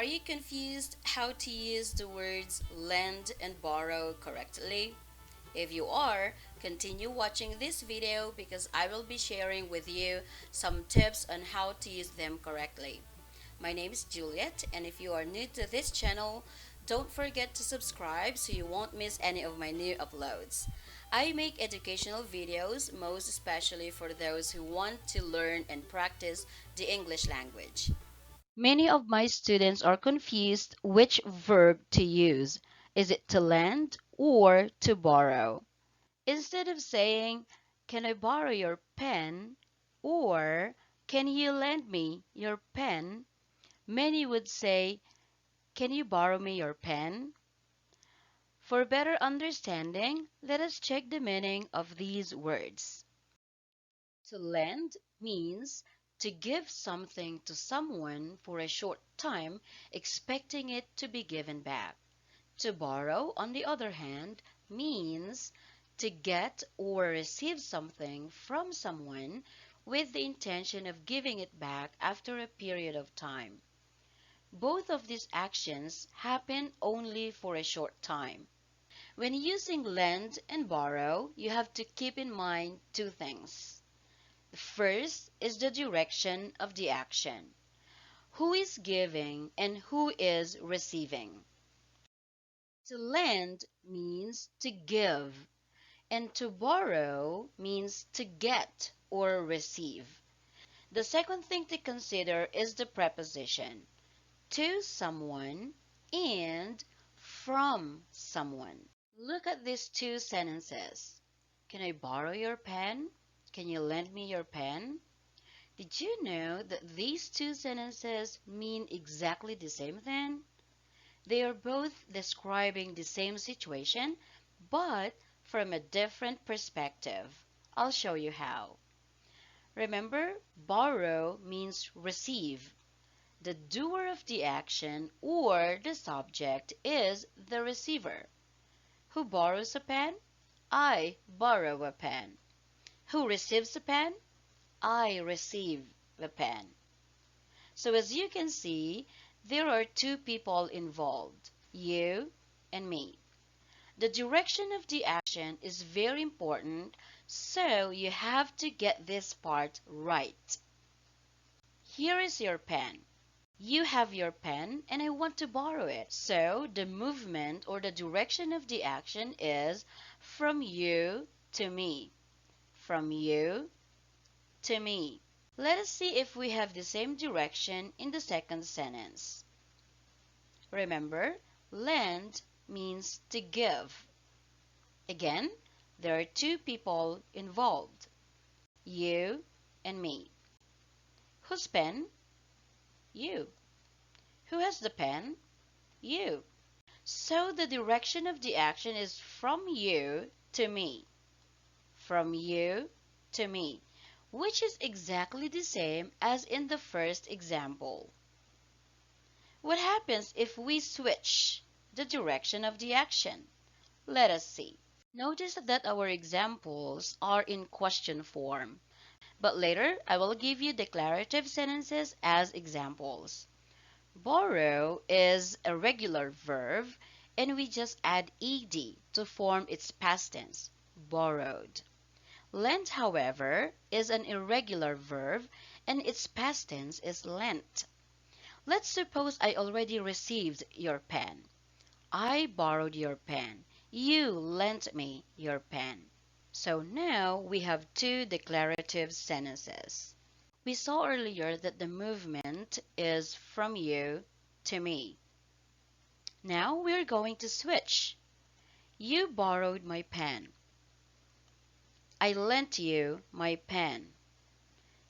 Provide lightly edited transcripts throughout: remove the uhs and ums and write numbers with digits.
Are you confused how to use the words lend and borrow correctly? If you are, continue watching this video because I will be sharing with you some tips on how to use them correctly. My name is Juliet, and if you are new to this channel, don't forget to subscribe so you won't miss any of my new uploads. I make educational videos, most especially for those who want to learn and practice the English language. Many of my students are confused which verb to use. Is it to lend or to borrow? Instead of saying, "Can I borrow your pen?" or "Can you lend me your pen?" many would say, "Can you borrow me your pen?" For better understanding, let us check the meaning of these words. To lend means to give something to someone for a short time, expecting it to be given back. To borrow, on the other hand, means to get or receive something from someone with the intention of giving it back after a period of time. Both of these actions happen only for a short time. When using lend and borrow, you have to keep in mind two things. The first is the direction of the action. Who is giving and who is receiving? To lend means to give, and to borrow means to get or receive. The second thing to consider is the preposition to someone and from someone. Look at these two sentences. Can I borrow your pen? Can you lend me your pen? Did you know that these two sentences mean exactly the same thing? They are both describing the same situation, but from a different perspective. I'll show you how. Remember, borrow means receive. The doer of the action or the subject is the receiver. Who borrows a pen? I borrow a pen. Who receives a pen? I receive the pen. So as you can see, there are two people involved, you and me. The direction of the action is very important, so you have to get this part right. Here is your pen. You have your pen and I want to borrow it. So the movement or the direction of the action is from you to me. From you to me. Let us see if we have the same direction in the second sentence. Remember, lend means to give. Again, there are two people involved, you and me. Whose pen? You. Who has the pen? You. So the direction of the action is from you to me. From you to me, which is exactly the same as in the first example. What happens if we switch the direction of the action? Let us see. Notice that our examples are in question form, but later I will give you declarative sentences as examples. Borrow is a regular verb and we just add ed to form its past tense, borrowed. Lend, however, is an irregular verb and its past tense is lent. Let's suppose I already received your pen. I borrowed your pen. You lent me your pen. So now we have two declarative sentences. We saw earlier that the movement is from you to me. Now we're going to switch. You borrowed my pen. I lent you my pen.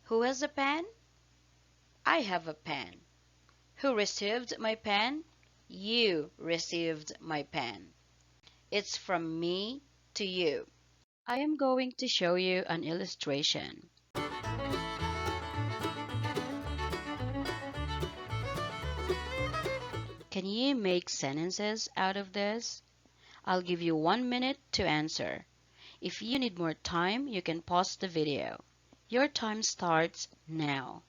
Who has a pen? I have a pen. Who received my pen? You received my pen. It's from me to you. I am going to show you an illustration. Can you make sentences out of this? I'll give you 1 minute to answer. If you need more time, you can pause the video. Your time starts now.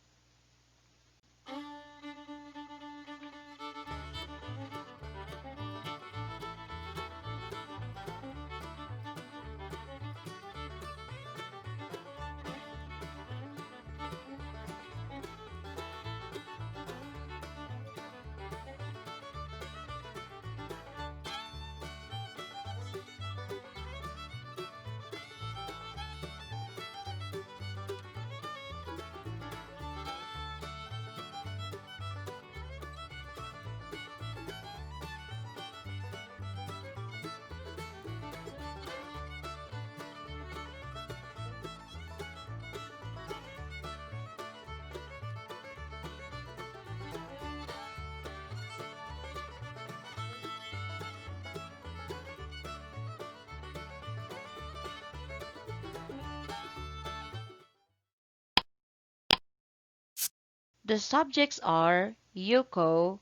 The subjects are Yuko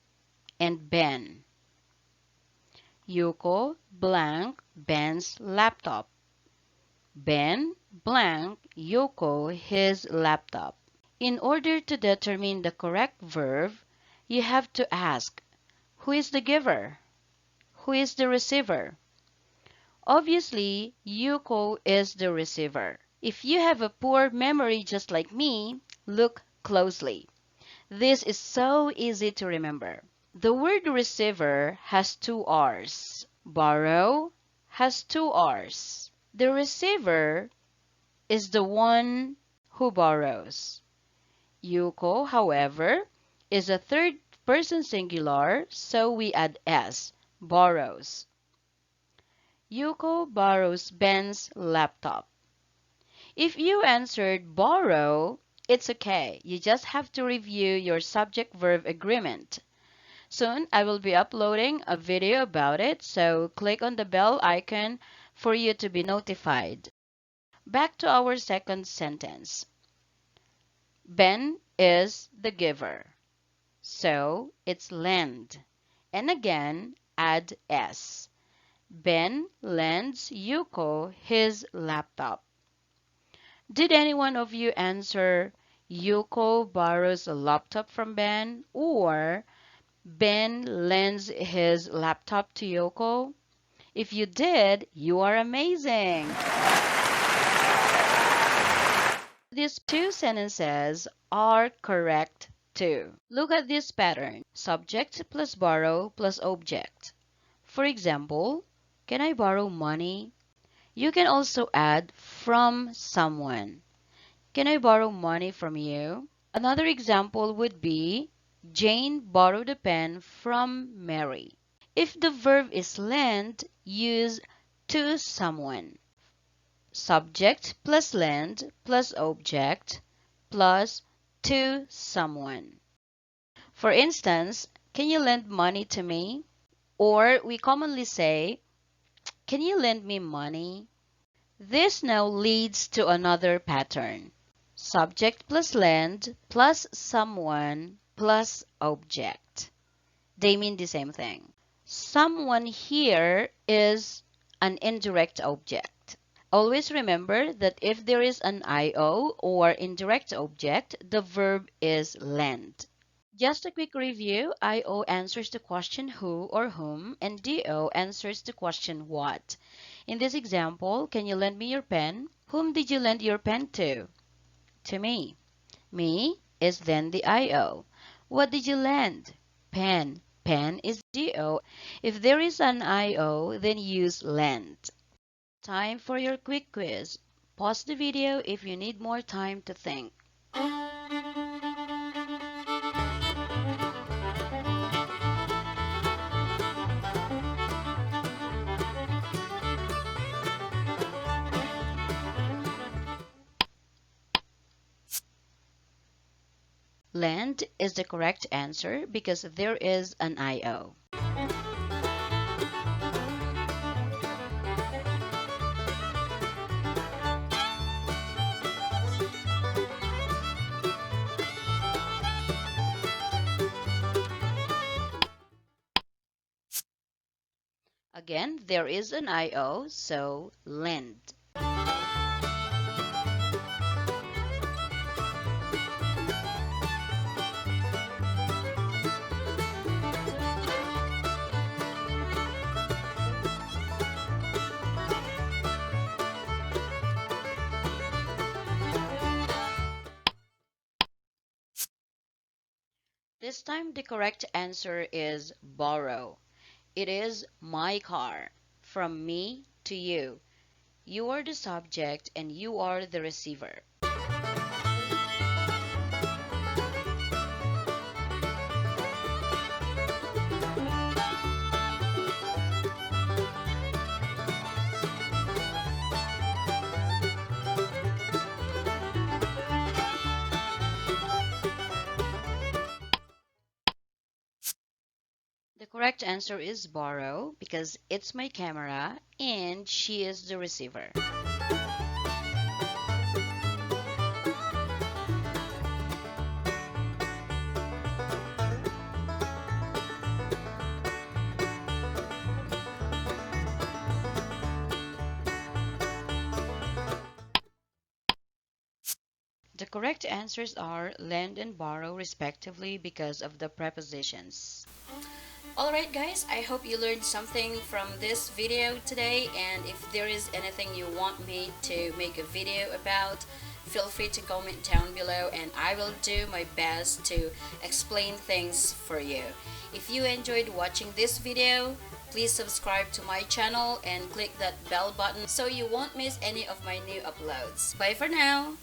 and Ben. Yuko blank Ben's laptop. Ben blank Yuko his laptop. In order to determine the correct verb, you have to ask, who is the giver? Who is the receiver? Obviously, Yuko is the receiver. If you have a poor memory just like me, look closely. This is so easy to remember. The word receiver has two R's. Borrow has two R's. The receiver is the one who borrows. Yuko, however, is a third person singular, so we add S, borrows. Yuko borrows Ben's laptop. If you answered borrow, it's okay. You just have to review your subject-verb agreement. Soon, I will be uploading a video about it, so click on the bell icon for you to be notified. Back to our second sentence. Ben is the giver, so it's lend. And again, add S. Ben lends Yuko his laptop. Did any one of you answer Yuko borrows a laptop from Ben or Ben lends his laptop to Yuko? If you did, you are amazing. These two sentences are correct too. Look at this pattern. Subject plus borrow plus object. For example, can I borrow money? You can also add from someone. Can I borrow money from you? Another example would be Jane borrowed a pen from Mary. If the verb is lend, use to someone. Subject plus lend plus object plus to someone. For instance, can you lend money to me? Or we commonly say, can you lend me money? This now leads to another pattern. Subject plus lend plus someone plus object. They mean the same thing. Someone here is an indirect object. Always remember that if there is an IO or indirect object, the verb is lend. Just a quick review, IO answers the question who or whom, and DO answers the question what. In this example, can you lend me your pen? Whom did you lend your pen to? To me. Me is then the IO. What did you lend? Pen. Pen is DO. If there is an IO, then use lend. Time for your quick quiz. Pause the video if you need more time to think. Lend is the correct answer because there is an IO. Again, there is an IO, so lend. This time the correct answer is borrow. It is my car. From me to you. You are the subject and you are the receiver. The correct answer is borrow because it's my camera and she is the receiver. The correct answers are lend and borrow respectively because of the prepositions. Alright guys, I hope you learned something from this video today, and if there is anything you want me to make a video about, feel free to comment down below and I will do my best to explain things for you. If you enjoyed watching this video, please subscribe to my channel and click that bell button so you won't miss any of my new uploads. Bye for now!